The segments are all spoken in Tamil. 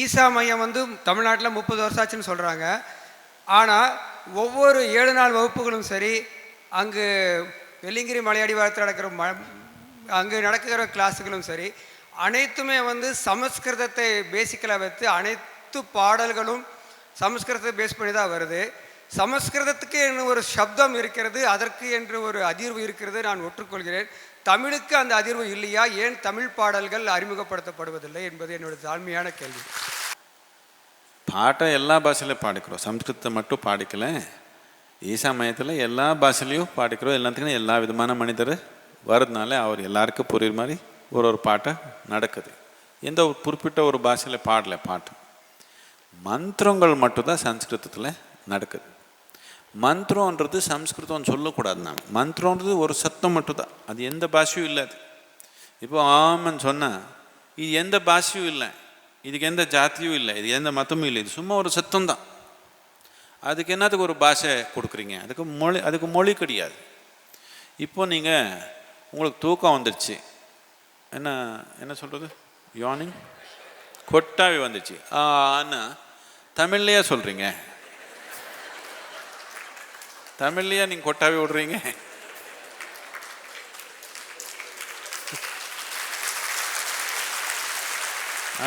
ஈசா மையம் வந்து தமிழ்நாட்டில் 30 வருஷம் ஆச்சுன்னு சொல்கிறாங்க. ஆனால் ஒவ்வொரு 7 நாள் வகுப்புகளும் சரி, அங்கு வெள்ளிங்கிரி மலையடிவாரத்தில் நடக்கிற அங்கு நடக்கிற கிளாஸுகளும் சரி, அனைத்துமே வந்து சமஸ்கிருதத்தை பேசிக்கலாக வைத்து அனைத்து பாடல்களும் சமஸ்கிருதத்தை பேஸ் பண்ணி தான் வருது. சமஸ்கிருதத்துக்கு என்று ஒரு சப்தம் இருக்கிறது, அதற்கு என்று ஒரு அதிர்வு இருக்கிறது, நான் ஒற்றுக்கொள்கிறேன். தமிழுக்கு அந்த அதிர்வு இல்லையா? ஏன் தமிழ் பாடல்கள் அறிமுகப்படுத்தப்படுவதில்லை என்பது என்னோட தாழ்மையான கேள்வி. பாட்ட எல்லா பாஷையிலையும் பாடிக்கிறோம், சம்ஸ்கிருதத்தை மட்டும் பாடிக்கல. ஈசா மையத்தில் எல்லா பாஷையிலையும் பாடிக்கிறோம். எல்லாத்துக்கும் எல்லா விதமான மனிதர் வர்றதுனால அவர் எல்லாருக்கும் புரியுற மாதிரி ஒரு பாட்டை நடக்குது. எந்த ஒரு குறிப்பிட்ட ஒரு பாஷையில் பாடலை பாட்டு. மந்திரங்கள் மட்டும்தான் சம்ஸ்கிருதத்தில் நடக்குது. மந்திரன்றது சம்ஸ்கிருதம் சொல்லக்கூடாது. நாம் மந்திரன்றது ஒரு சத்தம் மட்டும்தான், அது எந்த பாஷையும் இல்லை. அது இப்போ ஆமன்னு சொன்னால் இது எந்த பாஷையும் இல்லை, இதுக்கு எந்த ஜாத்தியும் இல்லை, இது எந்த மதமும் இல்லை, இது சும்மா ஒரு சத்தம் தான். அதுக்கு என்னத்துக்கு ஒரு பாஷை கொடுக்குறீங்க? அதுக்கு மொழி கிடையாது. இப்போ நீங்கள் உங்களுக்கு தூக்கம் வந்துடுச்சு, என்ன சொல்கிறது, யானிங், கொட்டாவி வந்துச்சு, ஆனால் தமிழ்லையே சொல்கிறீங்க, தமிழ்லையே நீங்கள் கொட்டாவி விடுறீங்க.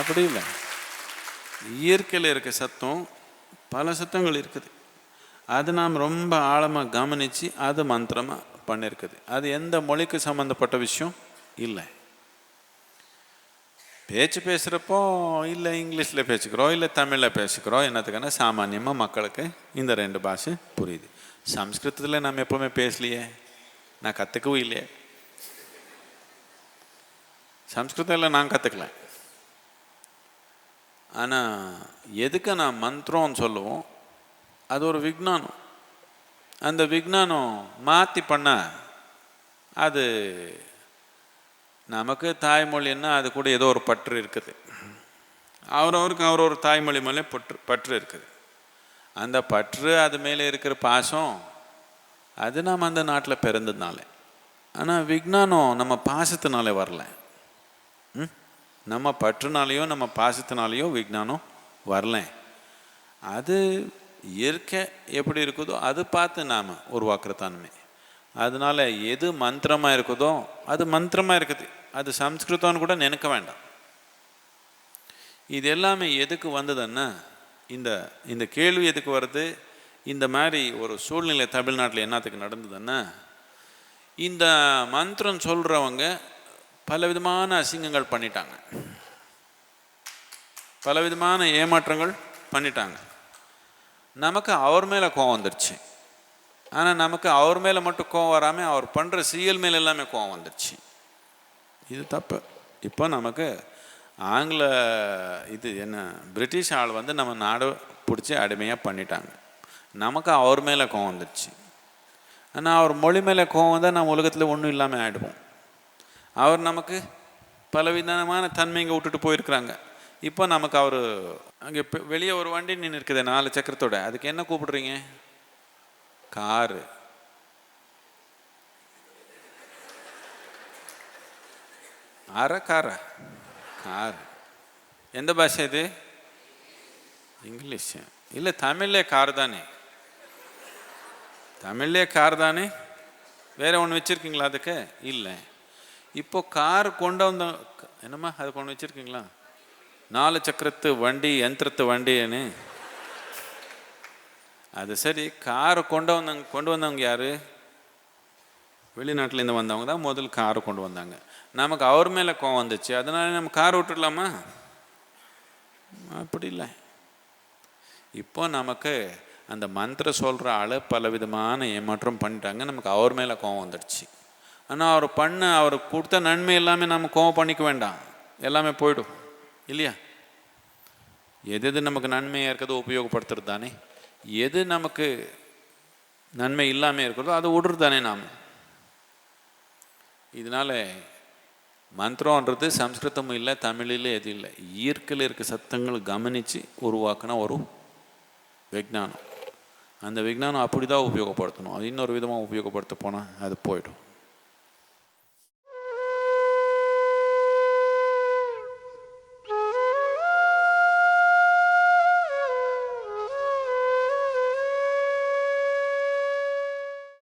அப்படி இல்லை. இயற்கையில் இருக்க சத்தம் பல சத்தங்கள் இருக்குது. அது நாம் ரொம்ப ஆழமாக கவனித்து அது மந்திரமாக பண்ணியிருக்குது. அது எந்த மொழிக்கு சம்மந்தப்பட்ட விஷயம் இல்லை. பேச்சு பேசுகிறப்போ இல்லை இங்கிலீஷில் பேசிக்கிறோம், இல்லை தமிழில் பேசிக்கிறோம். என்னத்துக்கான சாமானியமாக மக்களுக்கு இந்த 2 பாஷை புரியுது. சம்ஸ்கிருதத்தில் நம்ம எப்போவுமே பேசலையே, நான் கற்றுக்கவும் இல்லையே. சம்ஸ்கிருதத்தில் நான் கற்றுக்கல. ஆனால் எதுக்கு நான் மந்திரம்னு சொல்லுவோம், அது ஒரு விஞ்ஞானம். அந்த விஞ்ஞானம் மாற்றி பண்ண அது நமக்கு தாய்மொழின்னா அது கூட ஏதோ ஒரு பற்று இருக்குது. அவரவருக்கு ஒரு தாய்மொழி மேலே பற்று இருக்குது. அந்த பற்று அது மேலே இருக்கிற பாசம் அது நாம் அந்த நாட்டில் பிறந்ததுனால. ஆனால் விஞ்ஞானம் நம்ம பாசத்தினாலே வரல. நம்ம பற்றுனாலேயோ நம்ம பாசத்தினாலேயோ விஞ்ஞானம் வரல. அது இயற்கை எப்படி இருக்குதோ அது பார்த்து நாம் உருவாக்குறதானுமே. அதனால எது மந்திரமாக இருக்குதோ அது மந்திரமாக இருக்குது. அது சம்ஸ்கிருதம்னு கூட நினைக்க வேண்டாம். இது எல்லாமே எதுக்கு வந்ததுன்னா, இந்த கேள்வி எதுக்கு வருது, இந்த மாதிரி ஒரு சூழ்நிலை தமிழ்நாட்டில் என்னத்துக்கு நடந்ததுன்னா, இந்த மந்திரம் சொல்கிறவங்க பலவிதமான அசிங்கங்கள் பண்ணிட்டாங்க, பலவிதமான ஏமாற்றங்கள் பண்ணிட்டாங்க. நமக்கு அவர் மேலே கோவம் வந்துடுச்சு. ஆனால் நமக்கு அவர் மேலே மட்டும் கோவம் வராமல் அவர் பண்ணுற செயல் மேலே எல்லாமே கோவம் வந்துடுச்சு. இது தப்பு. இப்போ நமக்கு ஆங்கில பிரிட்டிஷ் ஆள் வந்து நம்ம நாடு பிடிச்சி அடிமையாக பண்ணிட்டாங்க. நமக்கு அவர் மேலே கோவம் வந்துடுச்சு. ஆனால் அவர் மொழி மேலே கோவம் வந்தால் நம்ம உலகத்தில் ஒன்றும் இல்லாமல் ஆகிடுவோம். அவர் நமக்கு பலவிதமான தன்மைங்க விட்டுட்டு போயிருக்கிறாங்க. இப்போ நமக்கு அவர் அங்கே வெளியே ஒரு வண்டி நின்று இருக்குது 4 சக்கரத்தோட, அதுக்கு என்ன கூப்பிடுறீங்க? காரு. கார். எந்த பாஷை இது? இங்கிலீஷ் இல்லை, தமிழ்லே கார் தானே. தமிழ்லே கார் தானே. வேற ஒன்று வச்சுருக்கீங்களா அதுக்கு? இல்லை. இப்போ கார் கொண்டு வந்த என்னம்மா அது கொண்டு வச்சுருக்கீங்களா? 4 சக்கரத்து வண்டி, யந்திரத்து வண்டின்னு. அது சரி, காரை கொண்டு வந்தவங்க யார்? வெளிநாட்டிலேருந்து வந்தவங்க தான் முதல் காரை கொண்டு வந்தாங்க. நமக்கு அவர் மேலே கோவம் வந்துச்சு, அதனால நம்ம காரை விட்டுடலாமா? அப்படி இல்லை. இப்போ நமக்கு அந்த மந்திரம் சொல்கிற ஆள் பலவிதமான ஏமாற்றம் பண்ணிட்டாங்க. நமக்கு அவர் மேலே கோவம் வந்துடுச்சு. ஆனால் அவர் கொடுத்த நன்மை எல்லாமே நம்ம கோவம் பண்ணிக்க வேண்டாம், எல்லாமே போய்டும் இல்லையா? எது நமக்கு நன்மையாக இருக்கிறதோ உபயோகப்படுத்துறது தானே. எது நமக்கு நன்மை இல்லாமல் இருக்கிறதோ அதை விடுறது தானே நாம். இதனால் மந்திரம்ன்றது சம்ஸ்கிருதமும் இல்லை, தமிழில் எது இல்லை. இயற்கையில் இருக்க சத்தங்கள் கவனித்து உருவாக்கின ஒரு விஞ்ஞானம். அந்த விஞ்ஞானம் அப்படி தான் உபயோகப்படுத்தணும். அது இன்னொரு விதமாக உபயோகப்படுத்த போனால் அது போய்டும்.